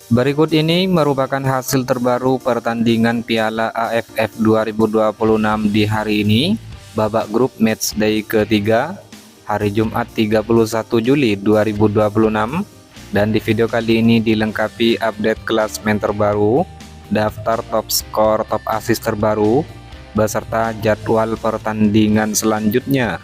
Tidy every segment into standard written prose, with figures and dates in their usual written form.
Berikut ini merupakan hasil terbaru pertandingan Piala AFF 2026 di hari ini, babak grup matchday ketiga, hari Jumat 31 Juli 2026. Dan di video kali ini dilengkapi update klasmen terbaru, daftar top skor, top assist terbaru, beserta jadwal pertandingan selanjutnya.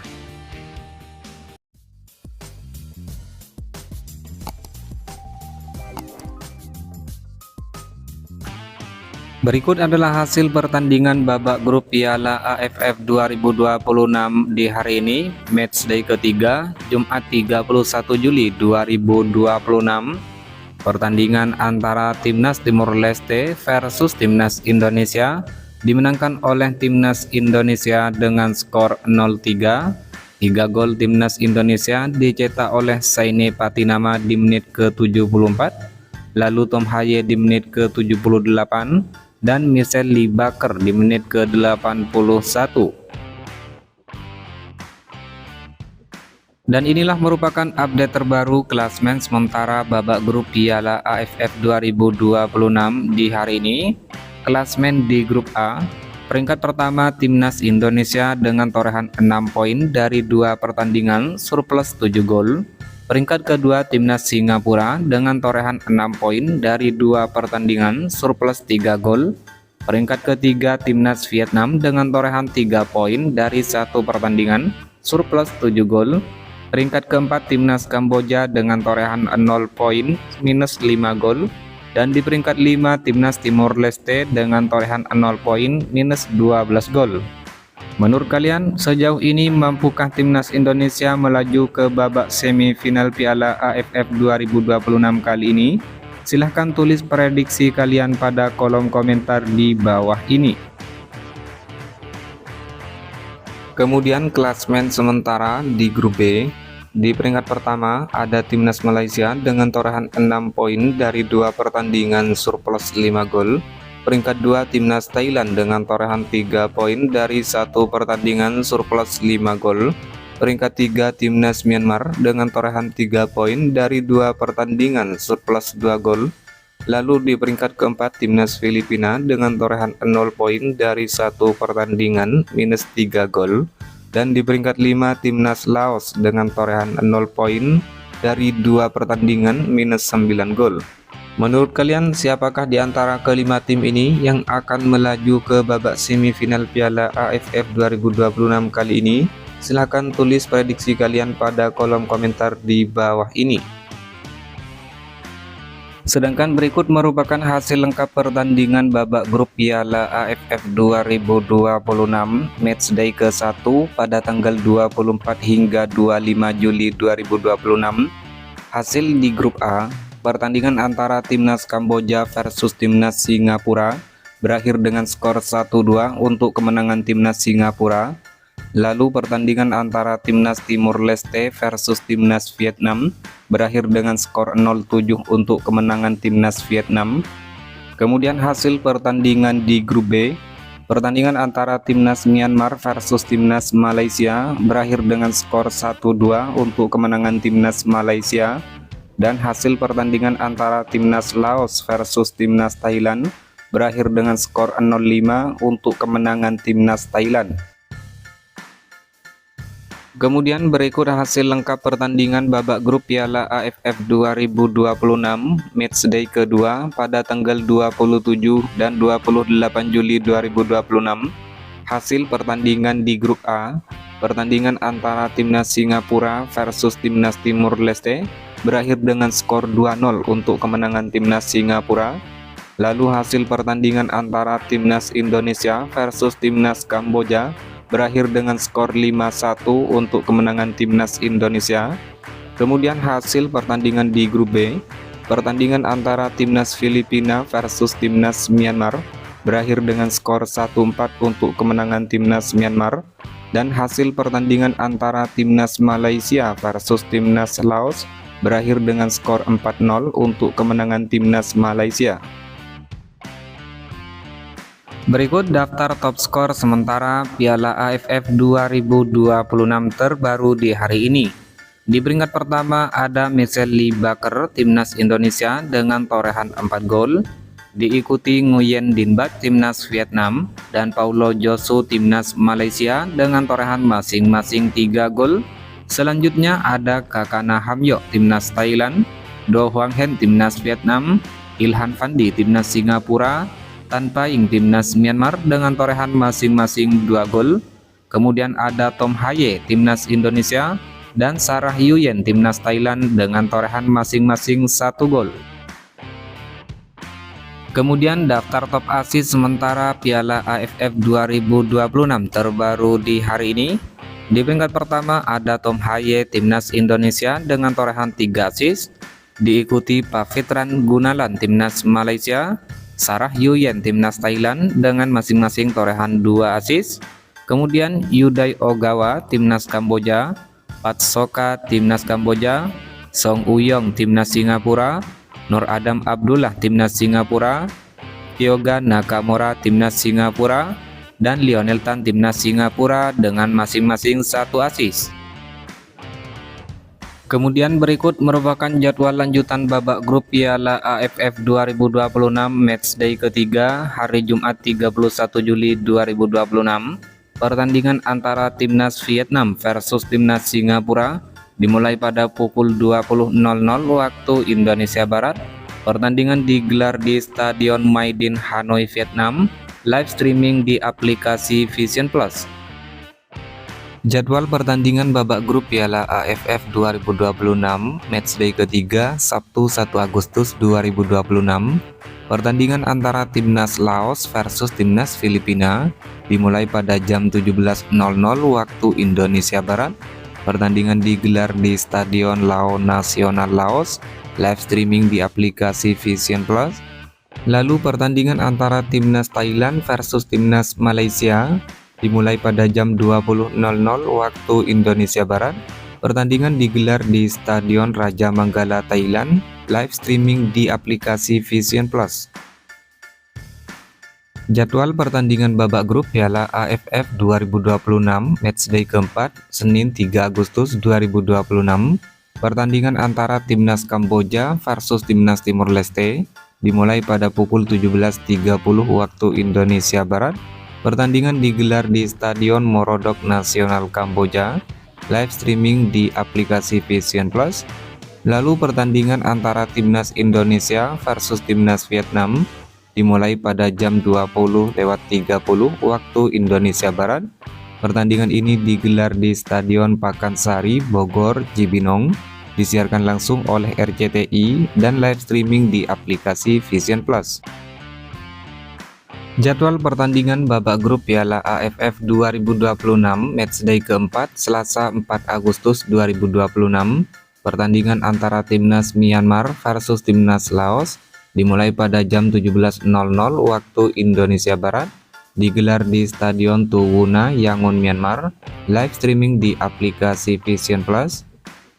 Berikut adalah hasil pertandingan babak grup Piala AFF 2026 di hari ini, matchday ketiga, Jumat 31 Juli 2026. Pertandingan antara Timnas Timor Leste versus Timnas Indonesia dimenangkan oleh Timnas Indonesia dengan skor 0-3. 3 gol Timnas Indonesia dicetak oleh Saine Patinama di menit ke-74, lalu Tom Haye di menit ke-78, dan Michel Libaker di menit ke-81. Dan inilah merupakan update terbaru klasmen sementara babak grup Piala AFF 2026 di hari ini. Klasmen di grup A, peringkat pertama Timnas Indonesia dengan torehan 6 poin dari 2 pertandingan, surplus 7 gol. Peringkat kedua Timnas Singapura dengan torehan 6 poin dari 2 pertandingan, surplus 3 gol. Peringkat ketiga Timnas Vietnam dengan torehan 3 poin dari 1 pertandingan, surplus 7 gol. Peringkat keempat Timnas Kamboja dengan torehan 0 poin, minus 5 gol. Dan di peringkat 5 Timnas Timor Leste dengan torehan 0 poin, minus 12 gol. Menurut kalian, sejauh ini mampukah Timnas Indonesia melaju ke babak semifinal Piala AFF 2026 kali ini? Silahkan tulis prediksi kalian pada kolom komentar di bawah ini. Kemudian klasmen sementara di grup B. Di peringkat pertama ada Timnas Malaysia dengan torehan 6 poin dari 2 pertandingan, surplus 5 gol. Peringkat 2 Timnas Thailand dengan torehan 3 poin dari 1 pertandingan, surplus 5 gol. Peringkat 3 Timnas Myanmar dengan torehan 3 poin dari 2 pertandingan, surplus 2 gol. Lalu di peringkat keempat Timnas Filipina dengan torehan 0 poin dari 1 pertandingan, minus 3 gol. Dan di peringkat 5 Timnas Laos dengan torehan 0 poin dari 2 pertandingan, minus 9 gol. Menurut kalian, siapakah di antara kelima tim ini yang akan melaju ke babak semifinal Piala AFF 2026 kali ini? Silahkan tulis prediksi kalian pada kolom komentar di bawah ini. Sedangkan berikut merupakan hasil lengkap pertandingan babak grup Piala AFF 2026 matchday ke-1 pada tanggal 24 hingga 25 Juli 2026. Hasil di grup A, pertandingan antara Timnas Kamboja versus Timnas Singapura berakhir dengan skor 1-2 untuk kemenangan Timnas Singapura. Lalu pertandingan antara Timnas Timor Leste versus Timnas Vietnam berakhir dengan skor 0-7 untuk kemenangan Timnas Vietnam. Kemudian hasil pertandingan di grup B, pertandingan antara Timnas Myanmar versus Timnas Malaysia berakhir dengan skor 1-2 untuk kemenangan Timnas Malaysia. Dan hasil pertandingan antara Timnas Laos versus Timnas Thailand berakhir dengan skor 0-5 untuk kemenangan Timnas Thailand. Kemudian berikut hasil lengkap pertandingan babak grup Piala AFF 2026 matchday kedua pada tanggal 27 dan 28 Juli 2026. Hasil pertandingan di grup A, pertandingan antara Timnas Singapura versus Timnas Timor Leste berakhir dengan skor 2-0 untuk kemenangan Timnas Singapura. Lalu hasil pertandingan antara Timnas Indonesia versus Timnas Kamboja berakhir dengan skor 5-1 untuk kemenangan Timnas Indonesia. Kemudian hasil pertandingan di grup B, pertandingan antara Timnas Filipina versus Timnas Myanmar berakhir dengan skor 1-4 untuk kemenangan Timnas Myanmar. Dan hasil pertandingan antara Timnas Malaysia versus Timnas Laos berakhir dengan skor 4-0 untuk kemenangan Timnas Malaysia. Berikut daftar top skor sementara Piala AFF 2026 terbaru di hari ini. Di peringkat pertama ada Michelle Lee Baker timnas Indonesia dengan torehan 4 gol, diikuti Nguyen Din Bat timnas Vietnam dan Paulo Josu timnas Malaysia dengan torehan masing-masing 3 gol. Selanjutnya ada Kakana Hamyok timnas Thailand, Do Hwang Hen timnas Vietnam, Ilhan Fandi timnas Singapura, Tan Paing timnas Myanmar dengan torehan masing-masing 2 gol. Kemudian ada Tom Haye timnas Indonesia dan Sarah Yuyen timnas Thailand dengan torehan masing-masing 1 gol. Kemudian daftar top assist sementara Piala AFF 2026 terbaru di hari ini. Di peringkat pertama ada Tom Haye timnas Indonesia dengan torehan 3 assist, diikuti Pavitran Gunalan timnas Malaysia, Sarah Yuyen timnas Thailand dengan masing-masing torehan 2 assist. Kemudian Yuday Ogawa timnas Kamboja, Pat Soka timnas Kamboja, Song Uyong timnas Singapura, Nur Adam Abdullah timnas Singapura, Kyoga Nakamura timnas Singapura, dan Lionel Tan timnas Singapura dengan masing-masing 1 assist. Kemudian berikut merupakan jadwal lanjutan babak grup Piala AFF 2026 matchday ketiga hari Jumat 31 Juli 2026. Pertandingan antara timnas Vietnam versus timnas Singapura dimulai pada pukul 20.00 waktu Indonesia Barat. Pertandingan digelar di Stadion Mai Dinh Hanoi, Vietnam. Live streaming di aplikasi Vision Plus. Jadwal pertandingan babak grup Piala AFF 2026 matchday ketiga Sabtu 1 Agustus 2026. Pertandingan antara timnas Laos versus timnas Filipina dimulai pada jam 17.00 waktu Indonesia Barat. Pertandingan digelar di Stadion Lao Nasional Laos, live streaming di aplikasi Vision Plus. Lalu pertandingan antara timnas Thailand versus timnas Malaysia dimulai pada jam 20.00 waktu Indonesia Barat. Pertandingan digelar di Stadion Raja Manggala, Thailand, live streaming di aplikasi Vision Plus. Jadwal pertandingan babak grup Piala AFF 2026 matchday keempat Senin 3 Agustus 2026. Pertandingan antara timnas Kamboja versus timnas Timor Leste dimulai pada pukul 17.30 waktu Indonesia Barat. Pertandingan digelar di Stadion Morodok Nasional Kamboja, live streaming di aplikasi Vision Plus. Lalu pertandingan antara timnas Indonesia versus timnas Vietnam dimulai pada jam 20.30 waktu Indonesia Barat. Pertandingan ini digelar di Stadion Pakansari, Bogor, Cibinong, disiarkan langsung oleh RCTI dan live streaming di aplikasi Vision Plus. Jadwal pertandingan babak grup Piala AFF 2026 matchday keempat Selasa 4 Agustus 2026. Pertandingan antara timnas Myanmar versus timnas Laos dimulai pada jam 17.00 waktu Indonesia Barat, digelar di Stadion Tuwuna, Yangon, Myanmar, live streaming di aplikasi Vision Plus.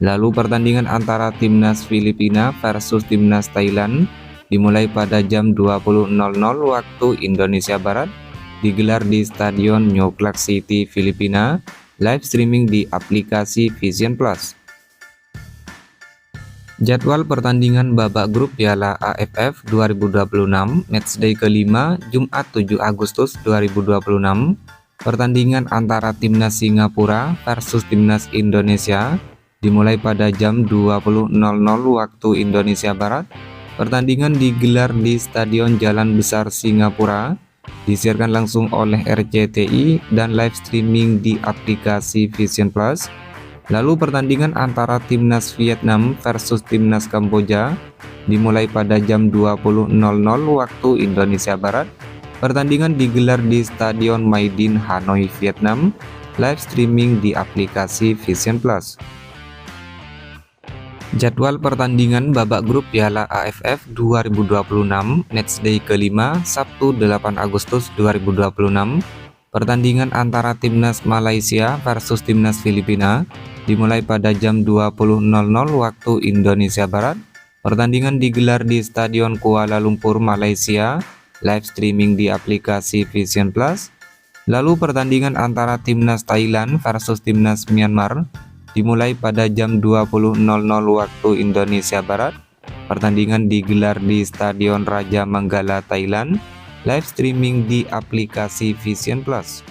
Lalu pertandingan antara timnas Filipina versus timnas Thailand dimulai pada jam 20.00 waktu Indonesia Barat, digelar di Stadion New Clark City, Filipina, live streaming di aplikasi Vision Plus. Jadwal pertandingan babak grup Piala AFF 2026 matchday kelima Jumat 7 Agustus 2026. Pertandingan antara timnas Singapura versus timnas Indonesia dimulai pada jam 20.00 waktu Indonesia Barat. Pertandingan digelar di Stadion Jalan Besar Singapura, disiarkan langsung oleh RCTI dan live streaming di aplikasi Vision Plus. Lalu pertandingan antara timnas Vietnam versus timnas Kamboja dimulai pada jam 20.00 waktu Indonesia Barat. Pertandingan digelar di Stadion Mai Dinh Hanoi, Vietnam, live streaming di aplikasi Vision Plus. Jadwal pertandingan babak grup Piala AFF 2026 matchday kelima Sabtu 8 Agustus 2026. Pertandingan antara timnas Malaysia versus timnas Filipina dimulai pada jam 20.00 waktu Indonesia Barat. Pertandingan digelar di Stadion Kuala Lumpur, Malaysia, live streaming di aplikasi Vision Plus. Lalu pertandingan antara timnas Thailand versus timnas Myanmar dimulai pada jam 20.00 waktu Indonesia Barat. Pertandingan digelar di Stadion Raja Manggala, Thailand. Live streaming di aplikasi Vision Plus.